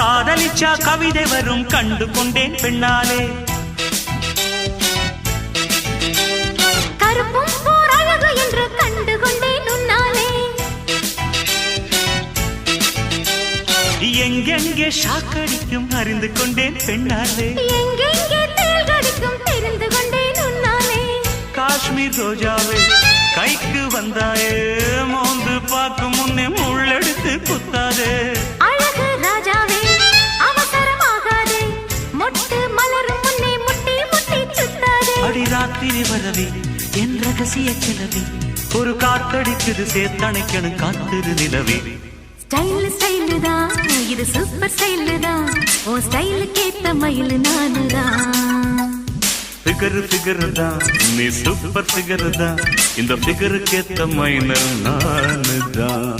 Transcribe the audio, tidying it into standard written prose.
காதலிச்சா கவிதை வரும் கண்டு கொண்டேன் பெண்ணாலே. கருப்பும் போராழகு என்று கண்டு கொண்டேன் உன்னாலே. எங்கெங்கே ஷாக்கடிக்கும் அறிந்து கொண்டேன் பெண்ணாலே. எங்கெங்கே தேள் கடிக்கும் தெரிந்து கொண்டேன் உன்னாலே. காஷ்மீர் ரோஜாவே கைக்கு வந்தாயே, மோந்து பார்க்கும் முன்னே முள்ளெடுத்து குத்தாதே. அழகு ராஜாவே அவசரமாகாதே, மொட்டு மலரும் முன்னே முட்டி முட்டி சுத்தாதே. அடி ராத்திரி வரவே என் ரகசிய கிளவி, ஒரு காத்தடிக்குது சேர்த்தணைக்கணும் காத்திரு நிலவே. ஸ்டைல் ஸ்டைலு தான் இது, சூப்பர் ஸ்டைலு தான், ஓ ஸ்டைலுக்கு ஏத்த மயில் நானுதான். ஃபிகர் ஃபிகர் தான் நீ சூப்பர் ஃபிகர் தான், இந்த ஃபிகருக்கு ஏத்த மைனர் நானு தான்.